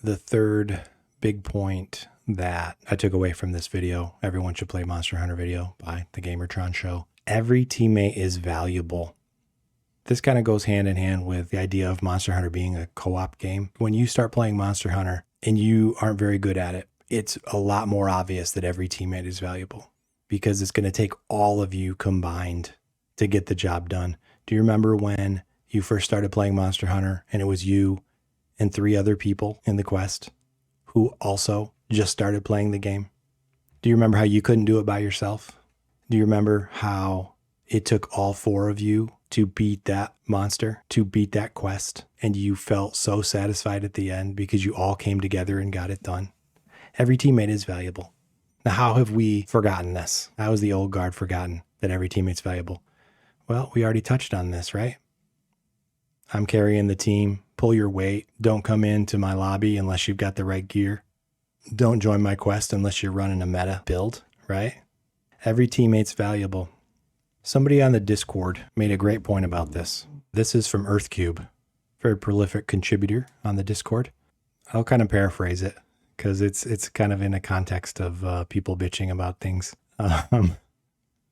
the third big point that I took away from this video, everyone should play Monster Hunter video by the Gamertron Show. Every teammate is valuable. This kind of goes hand in hand with the idea of Monster Hunter being a co-op game. When you start playing Monster Hunter and you aren't very good at it, it's a lot more obvious that every teammate is valuable because it's going to take all of you combined to get the job done. Do you remember when you first started playing Monster Hunter and it was you and 3 other people in the quest who also just started playing the game? Do you remember how you couldn't do it by yourself? Do you remember how it took all 4 of you to beat that monster, to beat that quest, and you felt so satisfied at the end because you all came together and got it done? Every teammate is valuable. Now, how have we forgotten this? How has the old guard forgotten that every teammate's valuable? Well, we already touched on this, right? I'm carrying the team. Pull your weight. Don't come into my lobby unless you've got the right gear. Don't join my quest unless you're running a meta build, right? Every teammate's valuable. Somebody on the Discord made a great point about this. This is from EarthCube, very prolific contributor on the Discord. I'll kind of paraphrase it because it's kind of in a context of people bitching about things.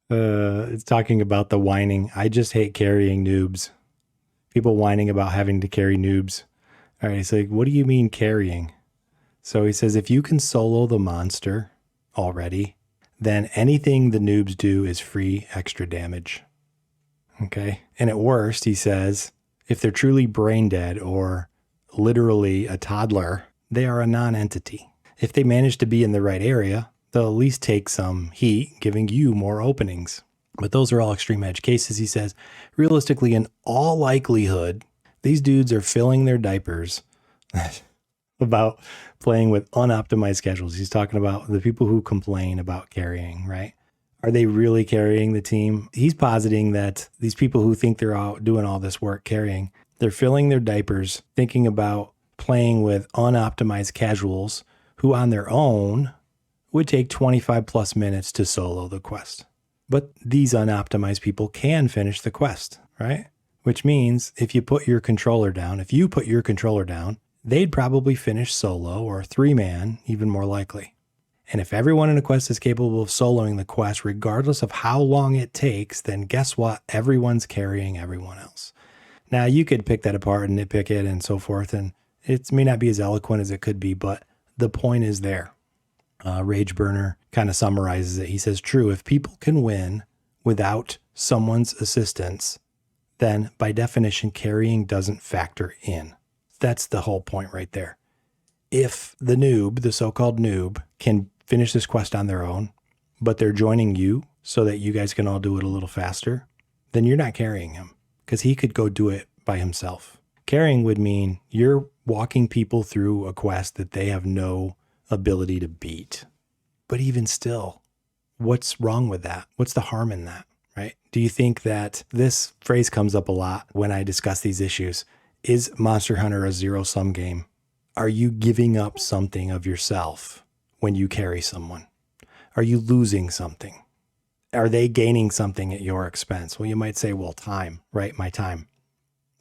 It's talking about the whining. I just hate carrying noobs. People whining about having to carry noobs. All right, so what do you mean carrying? So he says, if you can solo the monster already, then anything the noobs do is free extra damage. Okay. And at worst, he says, if they're truly brain dead or literally a toddler, they are a non-entity. If they manage to be in the right area, they'll at least take some heat, giving you more openings. But those are all extreme edge cases, he says. Realistically, in all likelihood, these dudes are filling their diapers about playing with unoptimized schedules. He's talking about the people who complain about carrying, right? Are they really carrying the team? He's positing that these people who think they're out doing all this work carrying, they're filling their diapers thinking about playing with unoptimized casuals who on their own would take 25 plus minutes to solo the quest. But these unoptimized people can finish the quest, right? Which means if you put your controller down, they'd probably finish solo or 3-man, even more likely. And if everyone in a quest is capable of soloing the quest, regardless of how long it takes, then guess what? Everyone's carrying everyone else. Now, you could pick that apart and nitpick it and so forth, and it may not be as eloquent as it could be, but the point is there. Rageburner kind of summarizes it. He says, true, if people can win without someone's assistance, then by definition, carrying doesn't factor in. That's the whole point right there. If the noob, the so-called noob, can finish this quest on their own, but they're joining you so that you guys can all do it a little faster, then you're not carrying him because he could go do it by himself. Carrying would mean you're walking people through a quest that they have no ability to beat. But even still, what's wrong with that? What's the harm in that, right? Do you think that this phrase comes up a lot when I discuss these issues? Is Monster Hunter a zero-sum game? Are you giving up something of yourself when you carry someone? Are you losing something? Are they gaining something at your expense? Well, you might say, well, time, right? My time.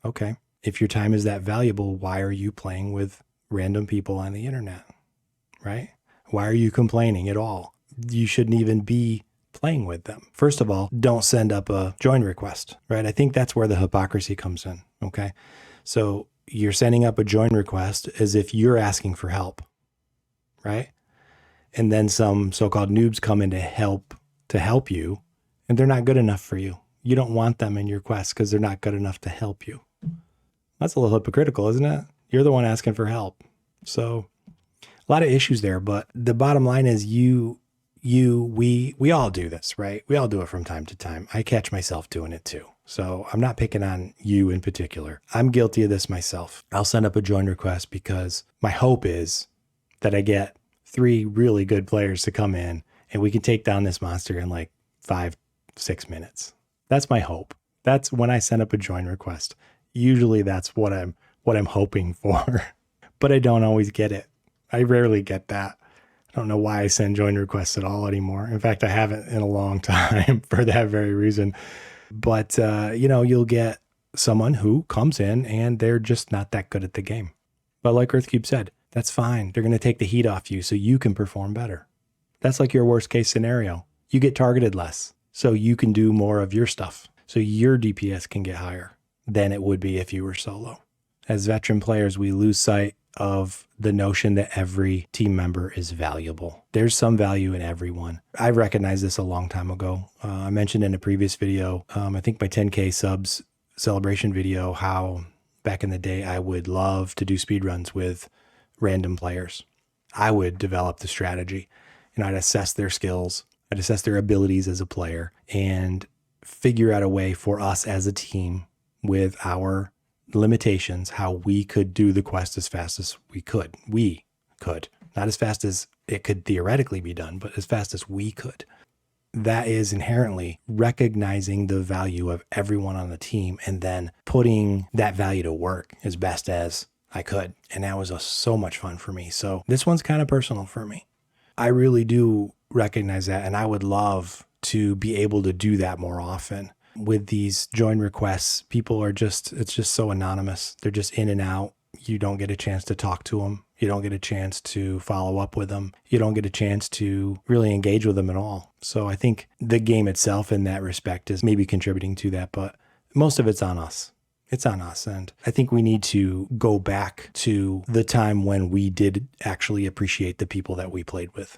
Okay. If your time is that valuable, why are you playing with random people on the internet, right? Why are you complaining at all? You shouldn't even be playing with them. First of all, don't send up a join request, right? I think that's where the hypocrisy comes in, okay? So you're sending up a join request as if you're asking for help, right? And then some so-called noobs come in to help you, and they're not good enough for you. You don't want them in your quest because they're not good enough to help you. That's a little hypocritical, isn't it? You're the one asking for help. So a lot of issues there, but the bottom line is we all do this, right? We all do it from time to time. I catch myself doing it too. So I'm not picking on you in particular. I'm guilty of this myself. I'll send up a join request because my hope is that I get 3 really good players to come in and we can take down this monster in like 5-6 minutes. That's my hope. That's when I send up a join request. Usually that's what I'm hoping for, but I don't always get it. I rarely get that. I don't know why I send join requests at all anymore. In fact, I haven't in a long time for that very reason. But, you'll get someone who comes in and they're just not that good at the game. But like EarthCube said, That's fine. They're going to take the heat off you so you can perform better. That's like your worst case scenario. You get targeted less so you can do more of your stuff. So your DPS can get higher than it would be if you were solo. As veteran players, we lose sight of the notion that every team member is valuable. There's some value in everyone. I recognized this a long time ago. I mentioned in a previous video, I think my 10K subs celebration video, how back in the day I would love to do speedruns with random players. I would develop the strategy and I'd assess their skills. I'd assess their abilities as a player and figure out a way for us as a team with our limitations, how we could do the quest as fast as we could. We could. Not as fast as it could theoretically be done, but as fast as we could. That is inherently recognizing the value of everyone on the team and then putting that value to work as best as I could. And that was so much fun for me. So this one's kind of personal for me. I really do recognize that. And I would love to be able to do that more often. With these join requests, people are it's just so anonymous. They're just in and out. You don't get a chance to talk to them. You don't get a chance to follow up with them. You don't get a chance to really engage with them at all. So I think the game itself in that respect is maybe contributing to that, but most of it's on us. It's on us. And I think we need to go back to the time when we did actually appreciate the people that we played with.